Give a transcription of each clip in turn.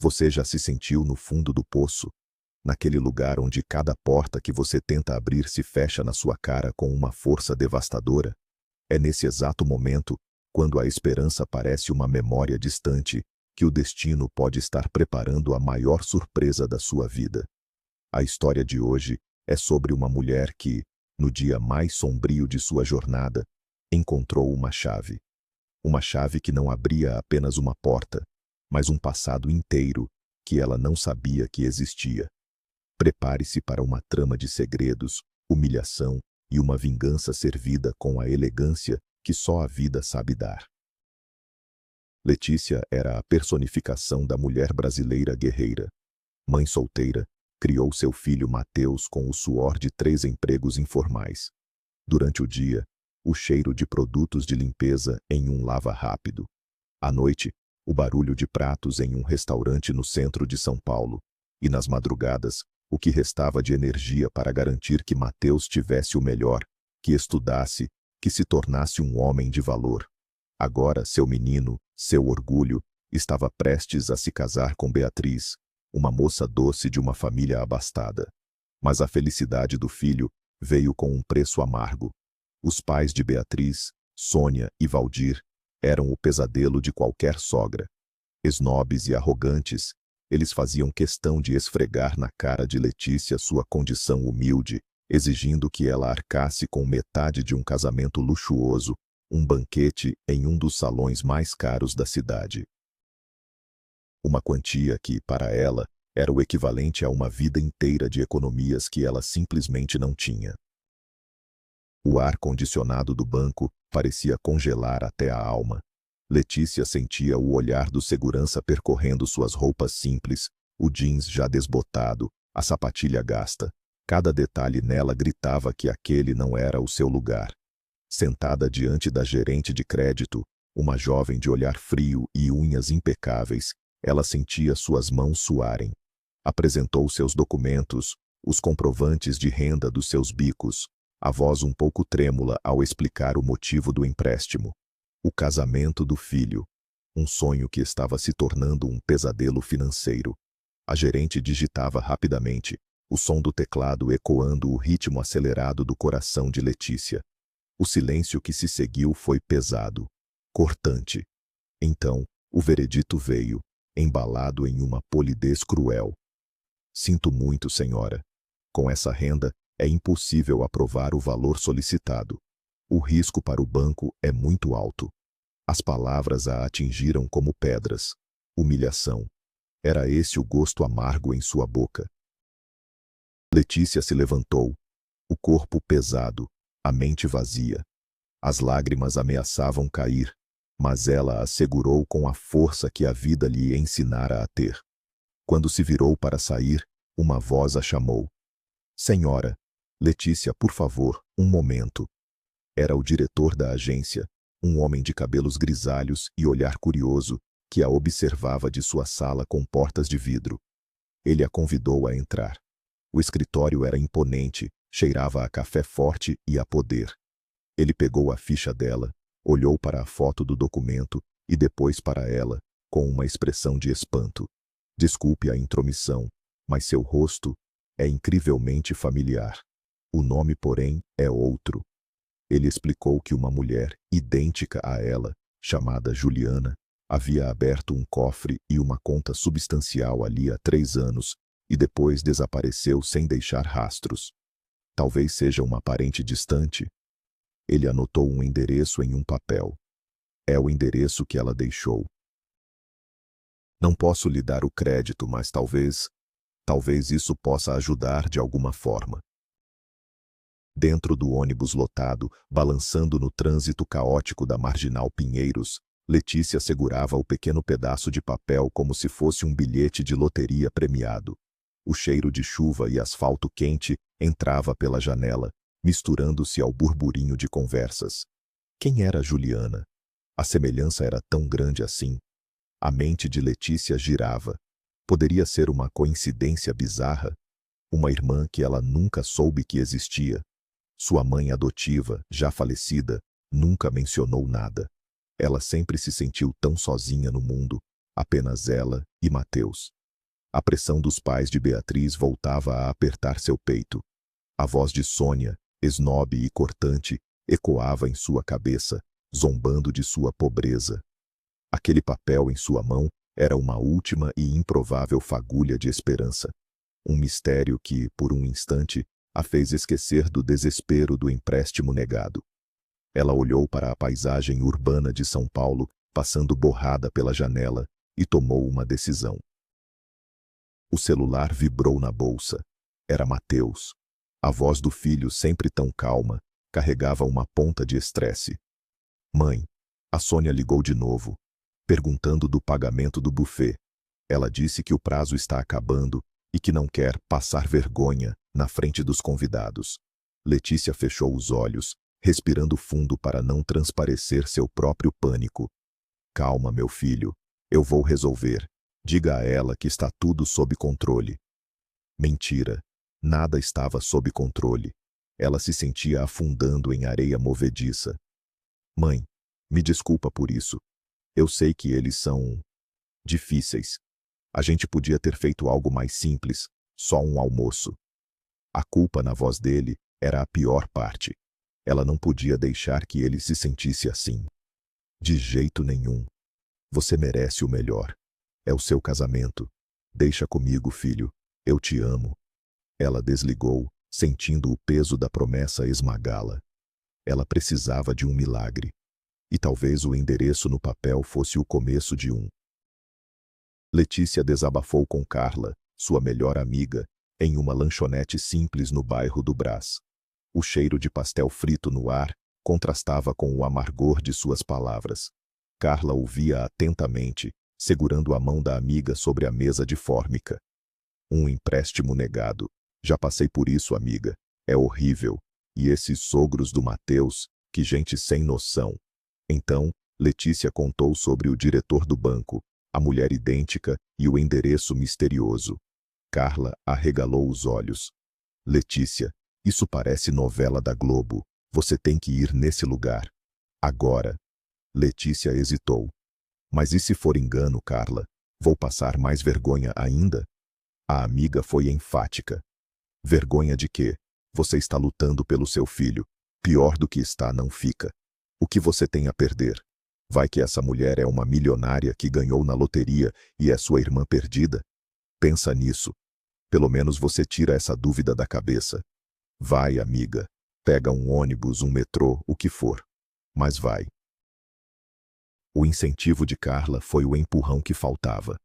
Você já se sentiu no fundo do poço? Naquele lugar onde cada porta que você tenta abrir se fecha na sua cara com uma força devastadora? É nesse exato momento, quando a esperança parece uma memória distante, que o destino pode estar preparando a maior surpresa da sua vida. A história de hoje é sobre uma mulher que, no dia mais sombrio de sua jornada, encontrou uma chave. Uma chave que não abria apenas uma porta, mas um passado inteiro que ela não sabia que existia. Prepare-se para uma trama de segredos, humilhação e uma vingança servida com a elegância que só a vida sabe dar. Letícia era a personificação da mulher brasileira guerreira. Mãe solteira, criou seu filho Mateus com o suor de 3 empregos informais. Durante o dia, o cheiro de produtos de limpeza em um lava-rápido. À noite, o barulho de pratos em um restaurante no centro de São Paulo. E nas madrugadas, o que restava de energia para garantir que Mateus tivesse o melhor, que estudasse, que se tornasse um homem de valor. Agora, seu menino, seu orgulho, estava prestes a se casar com Beatriz, uma moça doce de uma família abastada. Mas a felicidade do filho veio com um preço amargo. Os pais de Beatriz, Sônia e Valdir, eram o pesadelo de qualquer sogra. Esnobes e arrogantes, eles faziam questão de esfregar na cara de Letícia sua condição humilde, exigindo que ela arcasse com metade de um casamento luxuoso, um banquete em um dos salões mais caros da cidade. Uma quantia que, para ela, era o equivalente a uma vida inteira de economias que ela simplesmente não tinha. O ar-condicionado do banco parecia congelar até a alma. Letícia sentia o olhar do segurança percorrendo suas roupas simples, o jeans já desbotado, a sapatilha gasta. Cada detalhe nela gritava que aquele não era o seu lugar. Sentada diante da gerente de crédito, uma jovem de olhar frio e unhas impecáveis, ela sentia suas mãos suarem. Apresentou seus documentos, os comprovantes de renda dos seus bicos, a voz um pouco trêmula ao explicar o motivo do empréstimo. O casamento do filho. Um sonho que estava se tornando um pesadelo financeiro. A gerente digitava rapidamente, o som do teclado ecoando o ritmo acelerado do coração de Letícia. O silêncio que se seguiu foi pesado, cortante. Então, o veredito veio, embalado em uma polidez cruel. Sinto muito, senhora. Com essa renda, é impossível aprovar o valor solicitado. O risco para o banco é muito alto. As palavras a atingiram como pedras. Humilhação. Era esse o gosto amargo em sua boca. Letícia se levantou, o corpo pesado, a mente vazia. As lágrimas ameaçavam cair, mas ela as segurou com a força que a vida lhe ensinara a ter. Quando se virou para sair, uma voz a chamou. Senhora, Letícia, por favor, um momento. Era o diretor da agência, um homem de cabelos grisalhos e olhar curioso, que a observava de sua sala com portas de vidro. Ele a convidou a entrar. O escritório era imponente, cheirava a café forte e a poder. Ele pegou a ficha dela, olhou para a foto do documento e depois para ela, com uma expressão de espanto. Desculpe a intromissão, mas seu rosto é incrivelmente familiar. O nome, porém, é outro. Ele explicou que uma mulher, idêntica a ela, chamada Juliana, havia aberto um cofre e uma conta substancial ali há 3 anos, e depois desapareceu sem deixar rastros. Talvez seja uma parente distante. Ele anotou um endereço em um papel. É o endereço que ela deixou. Não posso lhe dar o crédito, mas talvez isso possa ajudar de alguma forma. Dentro do ônibus lotado, balançando no trânsito caótico da Marginal Pinheiros, Letícia segurava o pequeno pedaço de papel como se fosse um bilhete de loteria premiado. O cheiro de chuva e asfalto quente entrava pela janela, misturando-se ao burburinho de conversas. Quem era Juliana? A semelhança era tão grande assim. A mente de Letícia girava. Poderia ser uma coincidência bizarra? Uma irmã que ela nunca soube que existia? Sua mãe adotiva, já falecida, nunca mencionou nada. Ela sempre se sentiu tão sozinha no mundo. apenas ela e Mateus. A pressão dos pais de Beatriz voltava a apertar seu peito. A voz de Sônia, esnobe e cortante, ecoava em sua cabeça, zombando de sua pobreza. Aquele papel em sua mão era uma última e improvável fagulha de esperança. Um mistério que, por um instante, a fez esquecer do desespero do empréstimo negado. Ela olhou para a paisagem urbana de São Paulo, passando borrada pela janela, e tomou uma decisão. O celular vibrou na bolsa. Era Mateus. A voz do filho, sempre tão calma, carregava uma ponta de estresse. Mãe, a Sônia ligou de novo, perguntando do pagamento do buffet. Ela disse que o prazo está acabando e que não quer passar vergonha na frente dos convidados. Letícia fechou os olhos, respirando fundo para não transparecer seu próprio pânico. Calma, meu filho, eu vou resolver. Diga a ela que está tudo sob controle. Mentira. Nada estava sob controle. Ela se sentia afundando em areia movediça. Mãe, me desculpa por isso. Eu sei que eles são difíceis. A gente podia ter feito algo mais simples, só um almoço. A culpa na voz dele era a pior parte. Ela não podia deixar que ele se sentisse assim. De jeito nenhum. Você merece o melhor. É o seu casamento. Deixa comigo, filho. Eu te amo. Ela desligou, sentindo o peso da promessa esmagá-la. Ela precisava de um milagre. E talvez o endereço no papel fosse o começo de um. Letícia desabafou com Carla, sua melhor amiga, em uma lanchonete simples no bairro do Brás. O cheiro de pastel frito no ar contrastava com o amargor de suas palavras. Carla ouvia atentamente, segurando a mão da amiga sobre a mesa de fórmica. Um empréstimo negado. Já passei por isso, amiga. É horrível. E esses sogros do Mateus, que gente sem noção. Então, Letícia contou sobre o diretor do banco, a mulher idêntica e o endereço misterioso. Carla arregalou os olhos. Letícia, isso parece novela da Globo. Você tem que ir nesse lugar. Agora. Letícia hesitou. Mas e se for engano, Carla? Vou passar mais vergonha ainda? A amiga foi enfática. Vergonha de quê? Você está lutando pelo seu filho. Pior do que está não fica. O que você tem a perder? Vai que essa mulher é uma milionária que ganhou na loteria e é sua irmã perdida? Pensa nisso. Pelo menos você tira essa dúvida da cabeça. Vai, amiga. Pega um ônibus, um metrô, o que for. Mas vai. O incentivo de Carla foi o empurrão que faltava.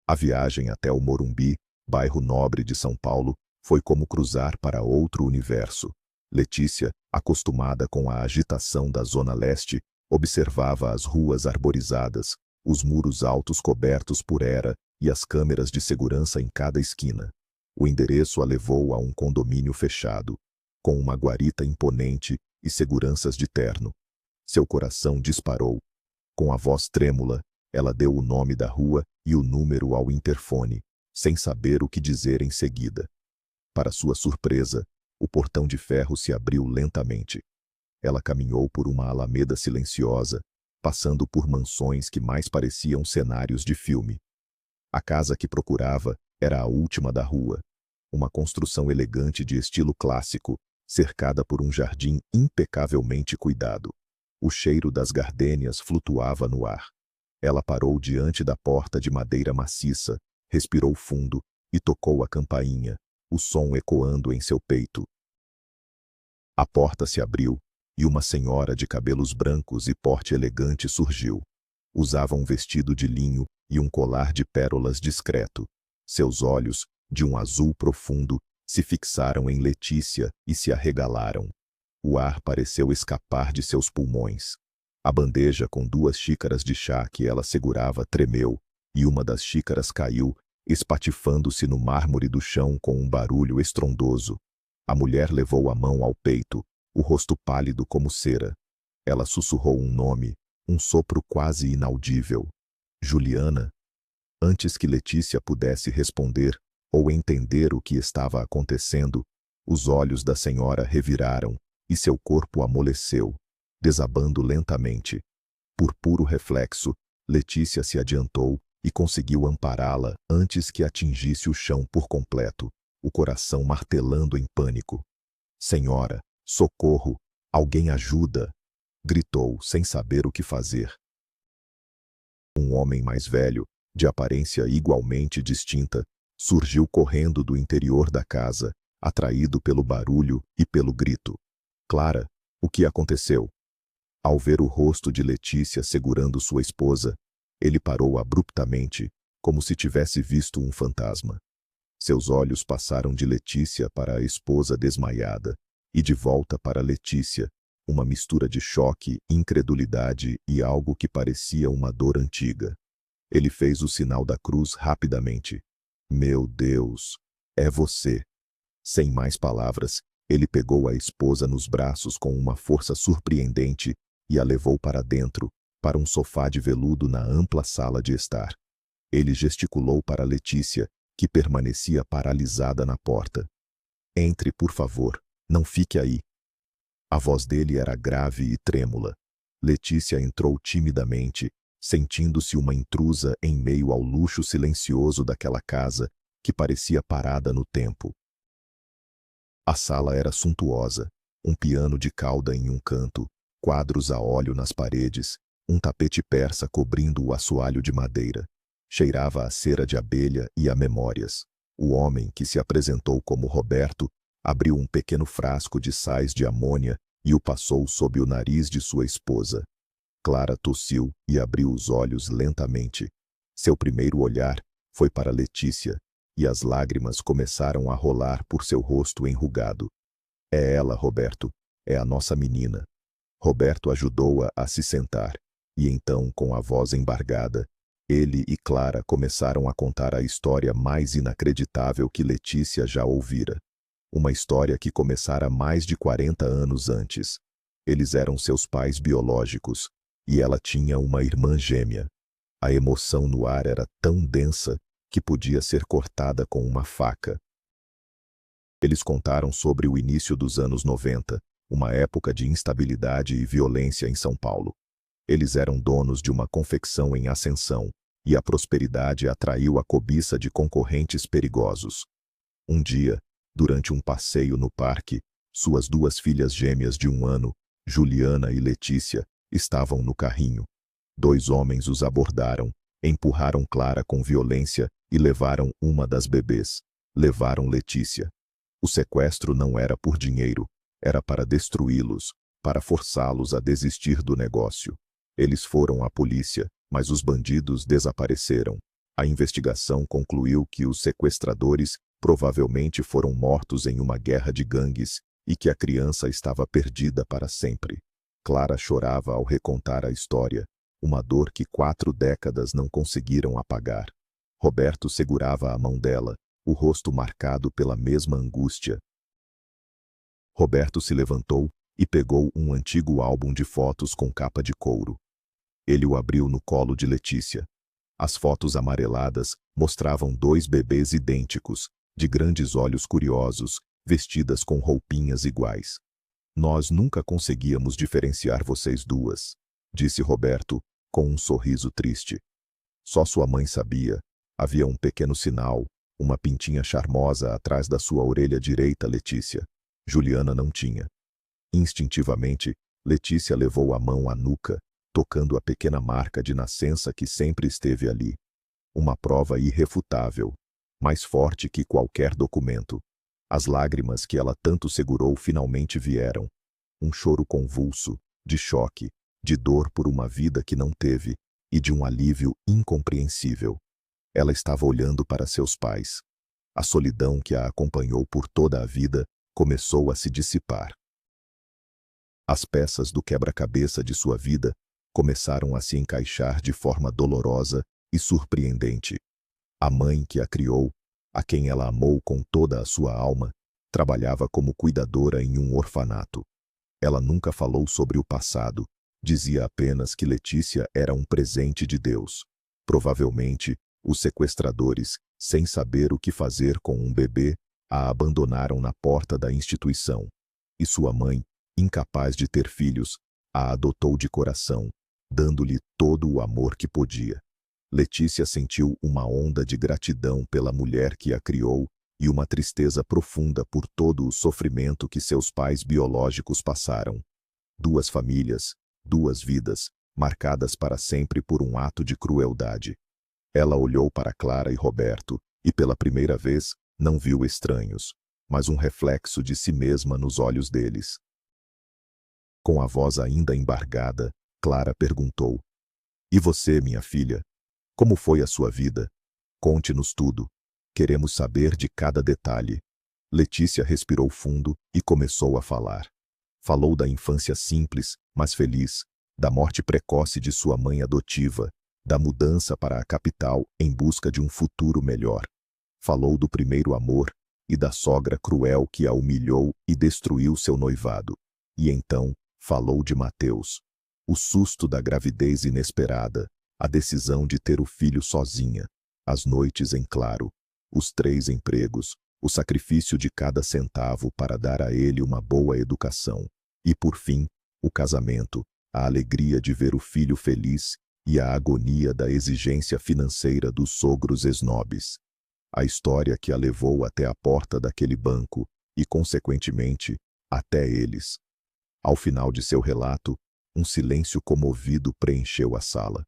A viagem até o Morumbi, bairro nobre de São Paulo, foi como cruzar para outro universo. Letícia, acostumada com a agitação da Zona Leste, observava as ruas arborizadas, os muros altos cobertos por era e as câmeras de segurança em cada esquina. O endereço a levou a um condomínio fechado, com uma guarita imponente e seguranças de terno. Seu coração disparou. Com a voz trêmula, ela deu o nome da rua e o número ao interfone, sem saber o que dizer em seguida. Para sua surpresa, o portão de ferro se abriu lentamente. Ela caminhou por uma alameda silenciosa, passando por mansões que mais pareciam cenários de filme. A casa que procurava era a última da rua. Uma construção elegante de estilo clássico, cercada por um jardim impecavelmente cuidado. O cheiro das gardênias flutuava no ar. Ela parou diante da porta de madeira maciça, respirou fundo e tocou a campainha, o som ecoando em seu peito. A porta se abriu e uma senhora de cabelos brancos e porte elegante surgiu. Usava um vestido de linho e um colar de pérolas discreto. Seus olhos, de um azul profundo, se fixaram em Letícia e se arregalaram. O ar pareceu escapar de seus pulmões. A bandeja com 2 xícaras de chá que ela segurava tremeu, e uma das xícaras caiu, espatifando-se no mármore do chão com um barulho estrondoso. A mulher levou a mão ao peito, o rosto pálido como cera. Ela sussurrou um nome, um sopro quase inaudível. Juliana? Antes que Letícia pudesse responder ou entender o que estava acontecendo, os olhos da senhora reviraram e seu corpo amoleceu, desabando lentamente. Por puro reflexo, Letícia se adiantou e conseguiu ampará-la antes que atingisse o chão por completo, o coração martelando em pânico. Senhora, socorro! Alguém ajuda! Gritou, sem saber o que fazer. Um homem mais velho, de aparência igualmente distinta, surgiu correndo do interior da casa, atraído pelo barulho e pelo grito. Clara, o que aconteceu? Ao ver o rosto de Letícia segurando sua esposa, ele parou abruptamente, como se tivesse visto um fantasma. Seus olhos passaram de Letícia para a esposa desmaiada, e de volta para Letícia, uma mistura de choque, incredulidade e algo que parecia uma dor antiga. Ele fez o sinal da cruz rapidamente. Meu Deus, é você! Sem mais palavras, ele pegou a esposa nos braços com uma força surpreendente e a levou para dentro, para um sofá de veludo na ampla sala de estar. Ele gesticulou para Letícia, que permanecia paralisada na porta. Entre, por favor, não fique aí. A voz dele era grave e trêmula. Letícia entrou timidamente, sentindo-se uma intrusa em meio ao luxo silencioso daquela casa que parecia parada no tempo. A sala era suntuosa, um piano de cauda em um canto, quadros a óleo nas paredes, um tapete persa cobrindo o assoalho de madeira. Cheirava a cera de abelha e a memórias. O homem, que se apresentou como Roberto, abriu um pequeno frasco de sais de amônia e o passou sob o nariz de sua esposa. Clara tossiu e abriu os olhos lentamente. Seu primeiro olhar foi para Letícia, e as lágrimas começaram a rolar por seu rosto enrugado. É ela, Roberto, é a nossa menina. Roberto ajudou-a a se sentar, e então, com a voz embargada, ele e Clara começaram a contar a história mais inacreditável que Letícia já ouvira. Uma história que começara mais de 40 anos antes. Eles eram seus pais biológicos, e ela tinha uma irmã gêmea. A emoção no ar era tão densa que podia ser cortada com uma faca. Eles contaram sobre o início dos anos 90, uma época de instabilidade e violência em São Paulo. Eles eram donos de uma confecção em ascensão, e a prosperidade atraiu a cobiça de concorrentes perigosos. Um dia, durante um passeio no parque, suas duas filhas gêmeas de 1 ano, Juliana e Letícia, estavam no carrinho. 2 homens os abordaram, empurraram Clara com violência e levaram uma das bebês. Levaram Letícia. O sequestro não era por dinheiro, era para destruí-los, para forçá-los a desistir do negócio. Eles foram à polícia, mas os bandidos desapareceram. A investigação concluiu que os sequestradores provavelmente foram mortos em uma guerra de gangues e que a criança estava perdida para sempre. Clara chorava ao recontar a história, uma dor que 4 décadas não conseguiram apagar. Roberto segurava a mão dela, o rosto marcado pela mesma angústia. Roberto se levantou e pegou um antigo álbum de fotos com capa de couro. Ele o abriu no colo de Letícia. As fotos amareladas mostravam 2 bebês idênticos, de grandes olhos curiosos, vestidas com roupinhas iguais. Nós nunca conseguíamos diferenciar vocês duas, disse Roberto, com um sorriso triste. Só sua mãe sabia. Havia um pequeno sinal, uma pintinha charmosa atrás da sua orelha direita, Letícia. Juliana não tinha. Instintivamente, Letícia levou a mão à nuca, tocando a pequena marca de nascença que sempre esteve ali. Uma prova irrefutável, mais forte que qualquer documento. As lágrimas que ela tanto segurou finalmente vieram. Um choro convulso, de choque, de dor por uma vida que não teve, e de um alívio incompreensível. Ela estava olhando para seus pais. A solidão que a acompanhou por toda a vida começou a se dissipar. As peças do quebra-cabeça de sua vida começaram a se encaixar de forma dolorosa e surpreendente. A mãe que a criou, a quem ela amou com toda a sua alma, trabalhava como cuidadora em um orfanato. Ela nunca falou sobre o passado, dizia apenas que Letícia era um presente de Deus. Provavelmente, os sequestradores, sem saber o que fazer com um bebê, a abandonaram na porta da instituição. E sua mãe, incapaz de ter filhos, a adotou de coração, dando-lhe todo o amor que podia. Letícia sentiu uma onda de gratidão pela mulher que a criou e uma tristeza profunda por todo o sofrimento que seus pais biológicos passaram. Duas famílias, duas vidas, marcadas para sempre por um ato de crueldade. Ela olhou para Clara e Roberto e, pela primeira vez, não viu estranhos, mas um reflexo de si mesma nos olhos deles. Com a voz ainda embargada, Clara perguntou: "E você, minha filha? Como foi a sua vida? Conte-nos tudo. Queremos saber de cada detalhe." Letícia respirou fundo e começou a falar. Falou da infância simples, mas feliz, da morte precoce de sua mãe adotiva, da mudança para a capital em busca de um futuro melhor. Falou do primeiro amor e da sogra cruel que a humilhou e destruiu seu noivado. E então, falou de Mateus. O susto da gravidez inesperada, a decisão de ter o filho sozinha, as noites em claro, os 3 empregos, o sacrifício de cada centavo para dar a ele uma boa educação. E, por fim, o casamento, a alegria de ver o filho feliz e a agonia da exigência financeira dos sogros esnobes. A história que a levou até a porta daquele banco e, consequentemente, até eles. Ao final de seu relato, um silêncio comovido preencheu a sala.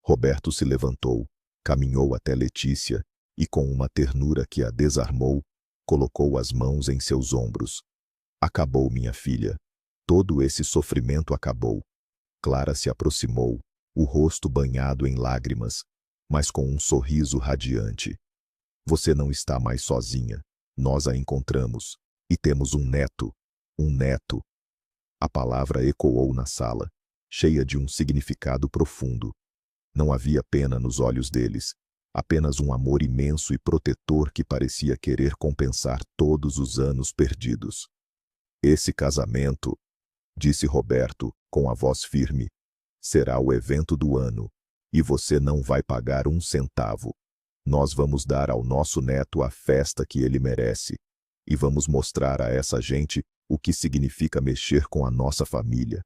Roberto se levantou, caminhou até Letícia e, com uma ternura que a desarmou, colocou as mãos em seus ombros. "Acabou, minha filha. Todo esse sofrimento acabou." Clara se aproximou, o rosto banhado em lágrimas, mas com um sorriso radiante. "Você não está mais sozinha. Nós a encontramos. E temos um neto. Um neto." A palavra ecoou na sala, cheia de um significado profundo. Não havia pena nos olhos deles, apenas um amor imenso e protetor que parecia querer compensar todos os anos perdidos. "Esse casamento", disse Roberto, com a voz firme, "será o evento do ano, e você não vai pagar um centavo. Nós vamos dar ao nosso neto a festa que ele merece, e vamos mostrar a essa gente o que significa mexer com a nossa família."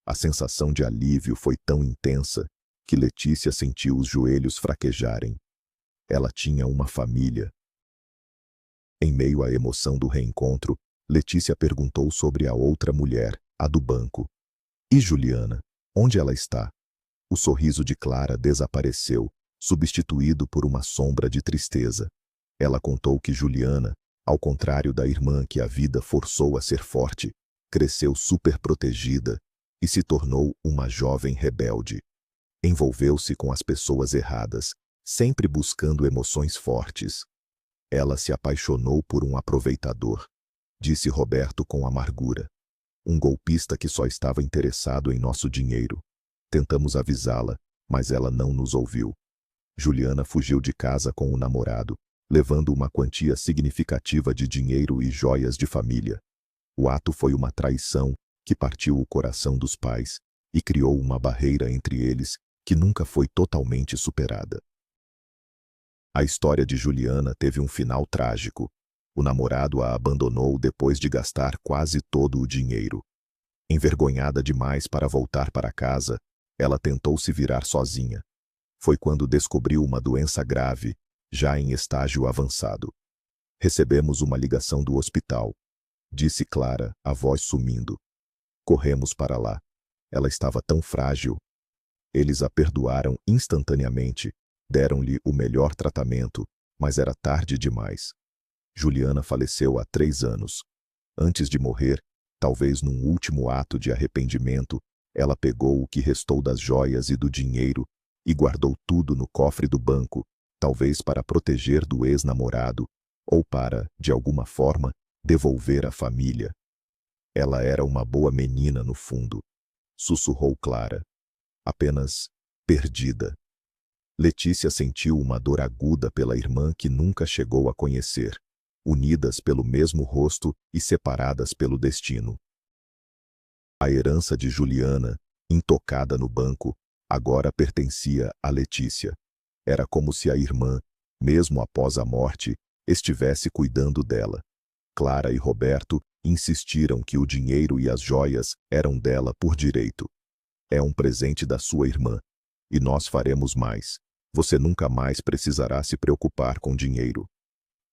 A sensação de alívio foi tão intensa que Letícia sentiu os joelhos fraquejarem. Ela tinha uma família. Em meio à emoção do reencontro, Letícia perguntou sobre a outra mulher, a do banco. "E Juliana? Onde ela está?" O sorriso de Clara desapareceu, substituído por uma sombra de tristeza. Ela contou que Juliana, ao contrário da irmã que a vida forçou a ser forte, cresceu superprotegida e se tornou uma jovem rebelde. Envolveu-se com as pessoas erradas, sempre buscando emoções fortes. Ela se apaixonou por um aproveitador, disse Roberto com amargura. Um golpista que só estava interessado em nosso dinheiro. Tentamos avisá-la, mas ela não nos ouviu. Juliana fugiu de casa com o namorado, levando uma quantia significativa de dinheiro e joias de família. O ato foi uma traição que partiu o coração dos pais e criou uma barreira entre eles que nunca foi totalmente superada. A história de Juliana teve um final trágico. O namorado a abandonou depois de gastar quase todo o dinheiro. Envergonhada demais para voltar para casa, ela tentou se virar sozinha. Foi quando descobriu uma doença grave, já em estágio avançado. "Recebemos uma ligação do hospital", disse Clara, a voz sumindo. "Corremos para lá. Ela estava tão frágil." Eles a perdoaram instantaneamente, deram-lhe o melhor tratamento, mas era tarde demais. Juliana faleceu há 3 anos. Antes de morrer, talvez num último ato de arrependimento, ela pegou o que restou das joias e do dinheiro e guardou tudo no cofre do banco, talvez para proteger do ex-namorado ou para, de alguma forma, devolver à família. Ela era uma boa menina no fundo, sussurrou Clara. Apenas perdida. Letícia sentiu uma dor aguda pela irmã que nunca chegou a conhecer, unidas pelo mesmo rosto e separadas pelo destino. A herança de Juliana, intocada no banco, agora pertencia a Letícia. Era como se a irmã, mesmo após a morte, estivesse cuidando dela. Clara e Roberto insistiram que o dinheiro e as joias eram dela por direito. É um presente da sua irmã. E nós faremos mais. Você nunca mais precisará se preocupar com dinheiro.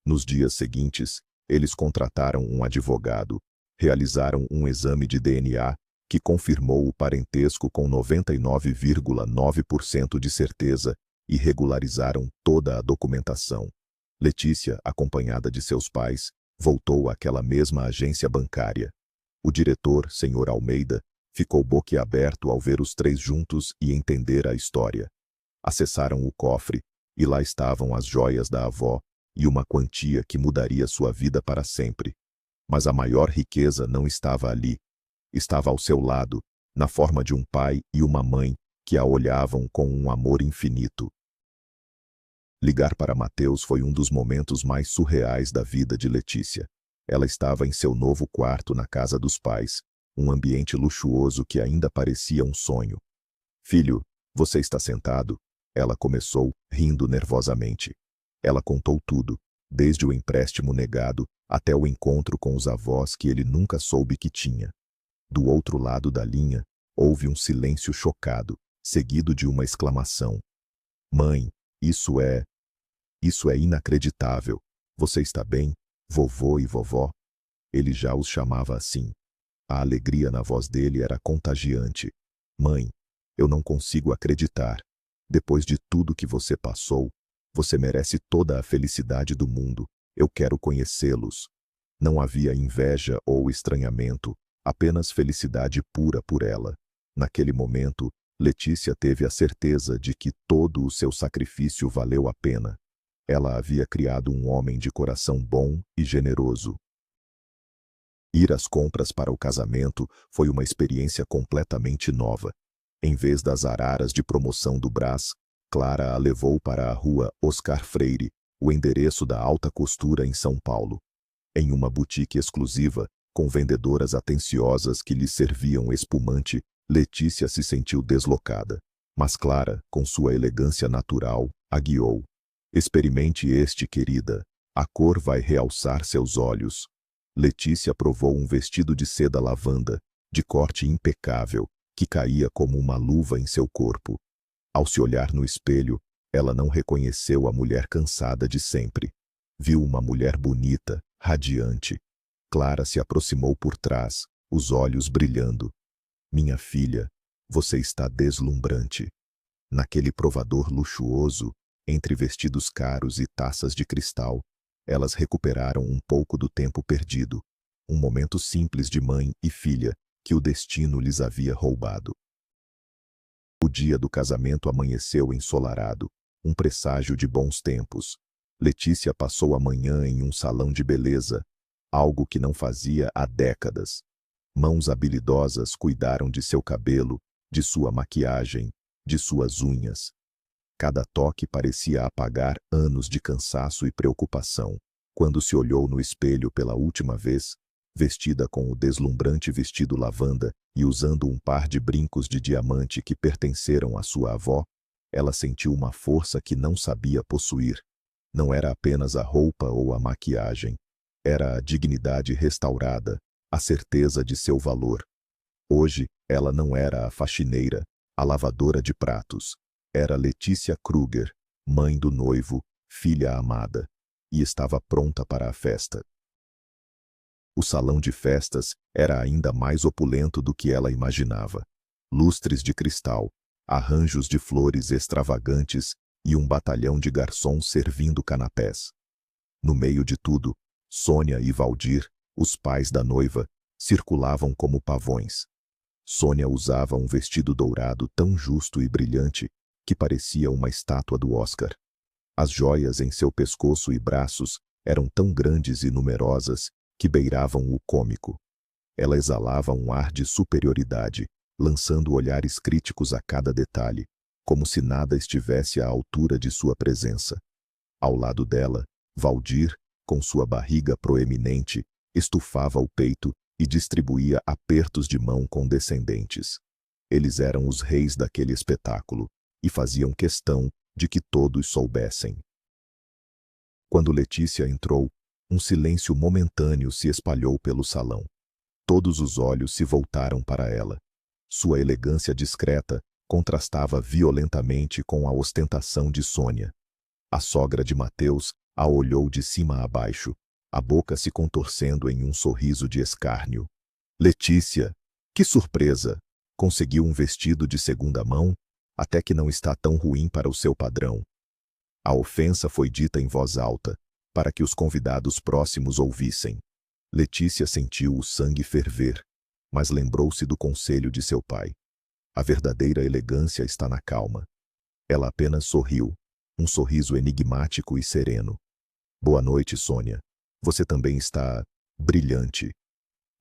Nos dias seguintes, eles contrataram um advogado, realizaram um exame de DNA que confirmou o parentesco com 99,9% de certeza e regularizaram toda a documentação. Letícia, acompanhada de seus pais, voltou àquela mesma agência bancária. O diretor, Sr. Almeida, ficou boquiaberto ao ver os três juntos e entender a história. Acessaram o cofre, e lá estavam as joias da avó e uma quantia que mudaria sua vida para sempre. Mas a maior riqueza não estava ali. Estava ao seu lado, na forma de um pai e uma mãe que a olhavam com um amor infinito. Ligar para Mateus foi um dos momentos mais surreais da vida de Letícia. Ela estava em seu novo quarto na casa dos pais, um ambiente luxuoso que ainda parecia um sonho. "Filho, você está sentado?" Ela começou, rindo nervosamente. Ela contou tudo, desde o empréstimo negado até o encontro com os avós que ele nunca soube que tinha. Do outro lado da linha, houve um silêncio chocado, seguido de uma exclamação. "Mãe, isso é inacreditável. Você está bem, vovô e vovó?" Ele já os chamava assim. A alegria na voz dele era contagiante. "Mãe, eu não consigo acreditar. Depois de tudo que você passou, você merece toda a felicidade do mundo. Eu quero conhecê-los." Não havia inveja ou estranhamento, apenas felicidade pura por ela. Naquele momento, Letícia teve a certeza de que todo o seu sacrifício valeu a pena. Ela havia criado um homem de coração bom e generoso. Ir às compras para o casamento foi uma experiência completamente nova. Em vez das araras de promoção do Brás, Clara a levou para a rua Oscar Freire, o endereço da alta costura em São Paulo. Em uma boutique exclusiva, com vendedoras atenciosas que lhe serviam espumante, Letícia se sentiu deslocada. Mas Clara, com sua elegância natural, a guiou. "Experimente este, querida. A cor vai realçar seus olhos." Letícia provou um vestido de seda lavanda, de corte impecável, que caía como uma luva em seu corpo. Ao se olhar no espelho, ela não reconheceu a mulher cansada de sempre. Viu uma mulher bonita, radiante. Clara se aproximou por trás, os olhos brilhando. "Minha filha, você está deslumbrante." Naquele provador luxuoso, entre vestidos caros e taças de cristal, elas recuperaram um pouco do tempo perdido, um momento simples de mãe e filha que o destino lhes havia roubado. O dia do casamento amanheceu ensolarado, um presságio de bons tempos. Letícia passou a manhã em um salão de beleza, algo que não fazia há décadas. Mãos habilidosas cuidaram de seu cabelo, de sua maquiagem, de suas unhas. Cada toque parecia apagar anos de cansaço e preocupação. Quando se olhou no espelho pela última vez, vestida com o deslumbrante vestido lavanda e usando um par de brincos de diamante que pertenceram à sua avó, ela sentiu uma força que não sabia possuir. Não era apenas a roupa ou a maquiagem. Era a dignidade restaurada, a certeza de seu valor. Hoje, ela não era a faxineira, a lavadora de pratos. Era Letícia Kruger, mãe do noivo, filha amada, e estava pronta para a festa. O salão de festas era ainda mais opulento do que ela imaginava. Lustres de cristal, arranjos de flores extravagantes e um batalhão de garçons servindo canapés. No meio de tudo, Sônia e Valdir, os pais da noiva, circulavam como pavões. Sônia usava um vestido dourado tão justo e brilhante que parecia uma estátua do Oscar. As joias em seu pescoço e braços eram tão grandes e numerosas que beiravam o cômico. Ela exalava um ar de superioridade, lançando olhares críticos a cada detalhe, como se nada estivesse à altura de sua presença. Ao lado dela, Valdir, com sua barriga proeminente, estufava o peito e distribuía apertos de mão condescendentes. Eles eram os reis daquele espetáculo e faziam questão de que todos soubessem. Quando Letícia entrou, um silêncio momentâneo se espalhou pelo salão. Todos os olhos se voltaram para ela. Sua elegância discreta contrastava violentamente com a ostentação de Sônia. A sogra de Mateus a olhou de cima a baixo, a boca se contorcendo em um sorriso de escárnio. Letícia, que surpresa! Conseguiu um vestido de segunda mão, até que não está tão ruim para o seu padrão. A ofensa foi dita em voz alta, para que os convidados próximos ouvissem. Letícia sentiu o sangue ferver, mas lembrou-se do conselho de seu pai. A verdadeira elegância está na calma. Ela apenas sorriu, um sorriso enigmático e sereno. Boa noite, Sônia. Você também está brilhante.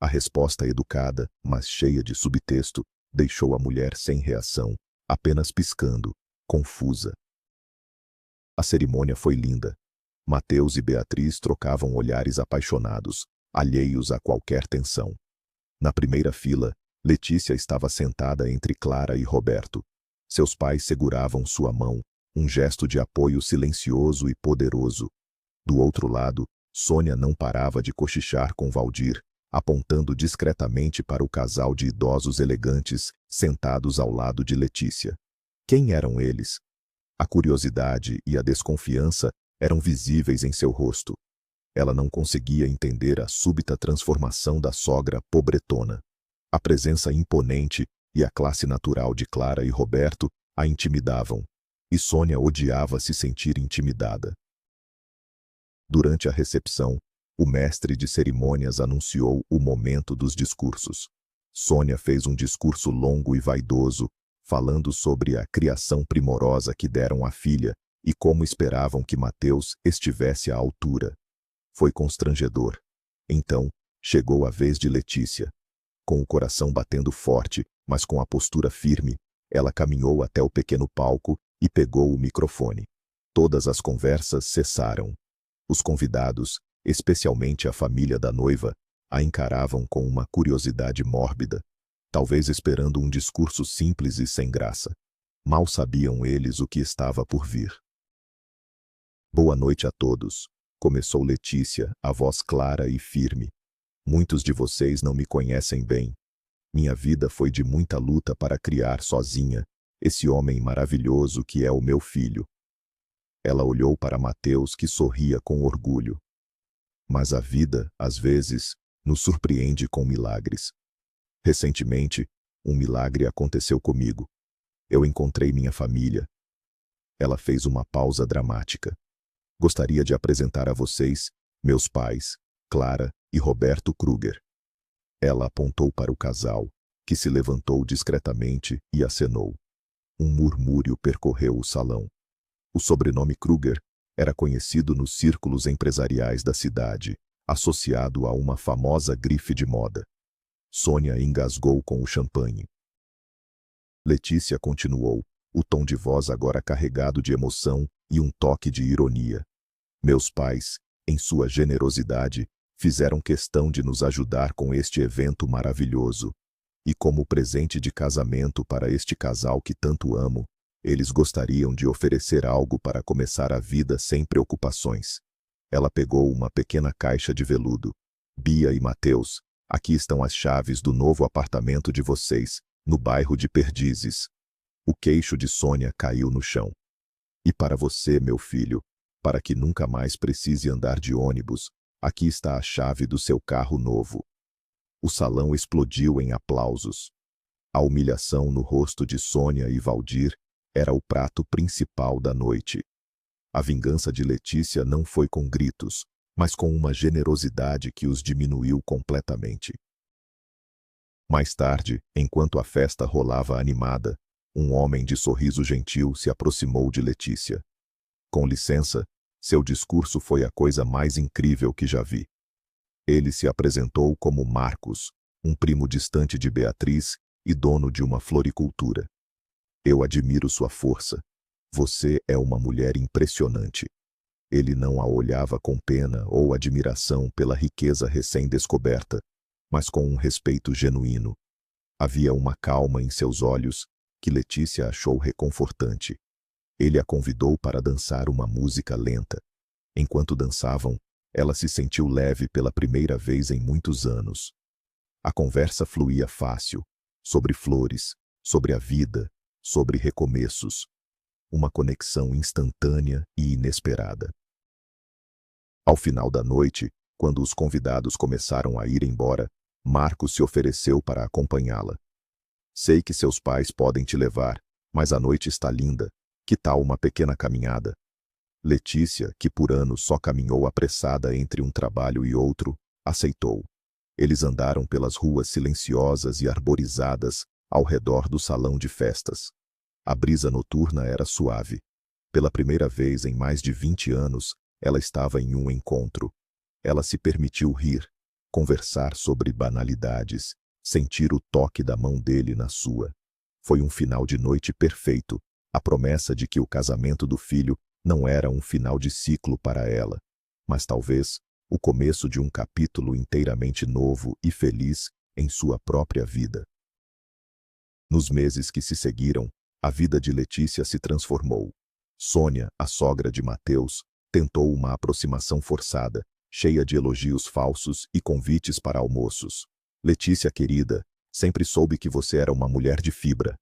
A resposta educada, mas cheia de subtexto, deixou a mulher sem reação, apenas piscando, confusa. A cerimônia foi linda. Mateus e Beatriz trocavam olhares apaixonados, alheios a qualquer tensão. Na primeira fila, Letícia estava sentada entre Clara e Roberto. Seus pais seguravam sua mão, um gesto de apoio silencioso e poderoso. Do outro lado, Sônia não parava de cochichar com Valdir, apontando discretamente para o casal de idosos elegantes sentados ao lado de Letícia. Quem eram eles? A curiosidade e a desconfiança eram visíveis em seu rosto. Ela não conseguia entender a súbita transformação da sogra pobretona. A presença imponente e a classe natural de Clara e Roberto a intimidavam, e Sônia odiava se sentir intimidada. Durante a recepção, o mestre de cerimônias anunciou o momento dos discursos. Sônia fez um discurso longo e vaidoso, falando sobre a criação primorosa que deram à filha e como esperavam que Mateus estivesse à altura. Foi constrangedor. Então, chegou a vez de Letícia. Com o coração batendo forte, mas com a postura firme, ela caminhou até o pequeno palco e pegou o microfone. Todas as conversas cessaram. Os convidados, especialmente a família da noiva, a encaravam com uma curiosidade mórbida, talvez esperando um discurso simples e sem graça. Mal sabiam eles o que estava por vir. Boa noite a todos, começou Letícia, a voz clara e firme. Muitos de vocês não me conhecem bem. Minha vida foi de muita luta para criar sozinha esse homem maravilhoso que é o meu filho. Ela olhou para Mateus, que sorria com orgulho. Mas a vida, às vezes, nos surpreende com milagres. Recentemente, um milagre aconteceu comigo. Eu encontrei minha família. Ela fez uma pausa dramática. Gostaria de apresentar a vocês meus pais, Clara e Roberto Kruger. Ela apontou para o casal, que se levantou discretamente e acenou. Um murmúrio percorreu o salão. O sobrenome Kruger era conhecido nos círculos empresariais da cidade, associado a uma famosa grife de moda. Sônia engasgou com o champanhe. Letícia continuou, o tom de voz agora carregado de emoção e um toque de ironia. Meus pais, em sua generosidade, fizeram questão de nos ajudar com este evento maravilhoso. E como presente de casamento para este casal que tanto amo, eles gostariam de oferecer algo para começar a vida sem preocupações. Ela pegou uma pequena caixa de veludo. Bia e Mateus, aqui estão as chaves do novo apartamento de vocês, no bairro de Perdizes. O queixo de Sônia caiu no chão. E para você, meu filho, para que nunca mais precise andar de ônibus, aqui está a chave do seu carro novo. O salão explodiu em aplausos. A humilhação no rosto de Sônia e Valdir era o prato principal da noite. A vingança de Letícia não foi com gritos, mas com uma generosidade que os diminuiu completamente. Mais tarde, enquanto a festa rolava animada, um homem de sorriso gentil se aproximou de Letícia. Com licença, seu discurso foi a coisa mais incrível que já vi. Ele se apresentou como Marcos, um primo distante de Beatriz e dono de uma floricultura. Eu admiro sua força. Você é uma mulher impressionante. Ele não a olhava com pena ou admiração pela riqueza recém-descoberta, mas com um respeito genuíno. Havia uma calma em seus olhos que Letícia achou reconfortante. Ele a convidou para dançar uma música lenta. Enquanto dançavam, ela se sentiu leve pela primeira vez em muitos anos. A conversa fluía fácil, sobre flores, sobre a vida, sobre recomeços. Uma conexão instantânea e inesperada. Ao final da noite, quando os convidados começaram a ir embora, Marcos se ofereceu para acompanhá-la. Sei que seus pais podem te levar, mas a noite está linda. Que tal uma pequena caminhada? Letícia, que por anos só caminhou apressada entre um trabalho e outro, aceitou. Eles andaram pelas ruas silenciosas e arborizadas ao redor do salão de festas. A brisa noturna era suave. Pela primeira vez em mais de 20 anos, ela estava em um encontro. Ela se permitiu rir, conversar sobre banalidades, sentir o toque da mão dele na sua. Foi um final de noite perfeito, a promessa de que o casamento do filho não era um final de ciclo para ela, mas talvez o começo de um capítulo inteiramente novo e feliz em sua própria vida. Nos meses que se seguiram, a vida de Letícia se transformou. Sônia, a sogra de Mateus, tentou uma aproximação forçada, cheia de elogios falsos e convites para almoços. Letícia, querida, sempre soube que você era uma mulher de fibra.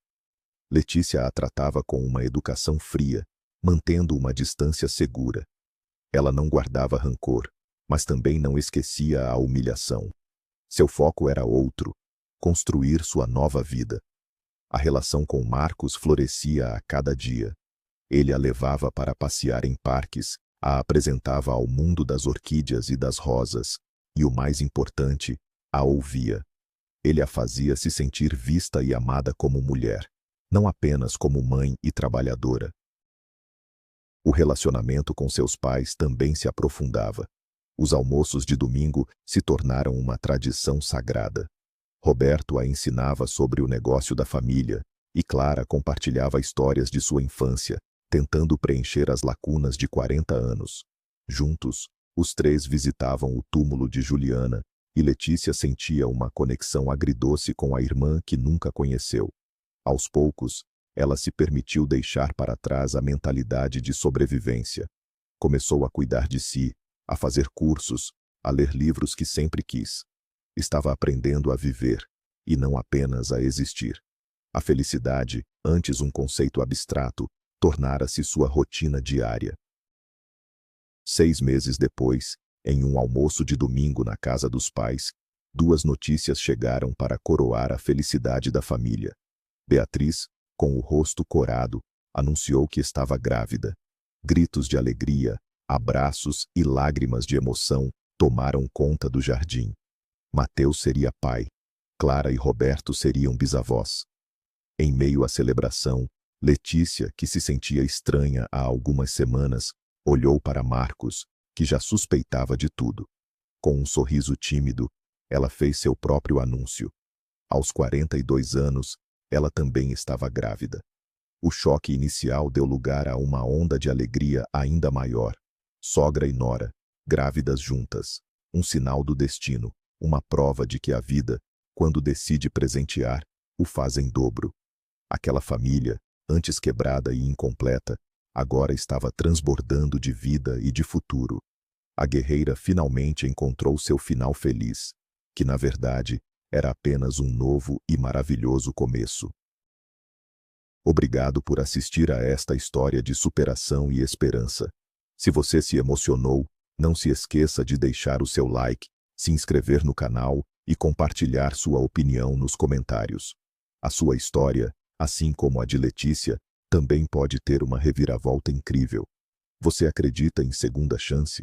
Letícia a tratava com uma educação fria, mantendo uma distância segura. Ela não guardava rancor, mas também não esquecia a humilhação. Seu foco era outro: construir sua nova vida. A relação com Marcos florescia a cada dia. Ele a levava para passear em parques, a apresentava ao mundo das orquídeas e das rosas, e o mais importante, a ouvia. Ele a fazia se sentir vista e amada como mulher, não apenas como mãe e trabalhadora. O relacionamento com seus pais também se aprofundava. Os almoços de domingo se tornaram uma tradição sagrada. Roberto a ensinava sobre o negócio da família, e Clara compartilhava histórias de sua infância, tentando preencher as lacunas de 40 anos. Juntos, os três visitavam o túmulo de Juliana, e Letícia sentia uma conexão agridoce com a irmã que nunca conheceu. Aos poucos, ela se permitiu deixar para trás a mentalidade de sobrevivência. Começou a cuidar de si, a fazer cursos, a ler livros que sempre quis. Estava aprendendo a viver, e não apenas a existir. A felicidade, antes um conceito abstrato, tornara-se sua rotina diária. 6 meses depois, em um almoço de domingo na casa dos pais, 2 notícias chegaram para coroar a felicidade da família. Beatriz, com o rosto corado, anunciou que estava grávida. Gritos de alegria, abraços e lágrimas de emoção tomaram conta do jardim. Mateus seria pai. Clara e Roberto seriam bisavós. Em meio à celebração, Letícia, que se sentia estranha há algumas semanas, olhou para Marcos, que já suspeitava de tudo. Com um sorriso tímido, ela fez seu próprio anúncio. Aos 42 anos, ela também estava grávida. O choque inicial deu lugar a uma onda de alegria ainda maior. Sogra e nora, grávidas juntas. Um sinal do destino, uma prova de que a vida, quando decide presentear, o faz em dobro. Aquela família, antes quebrada e incompleta, agora estava transbordando de vida e de futuro. A guerreira finalmente encontrou seu final feliz, que na verdade era apenas um novo e maravilhoso começo. Obrigado por assistir a esta história de superação e esperança. Se você se emocionou, não se esqueça de deixar o seu like, se inscrever no canal e compartilhar sua opinião nos comentários. A sua história, assim como a de Letícia, também pode ter uma reviravolta incrível. Você acredita em segunda chance?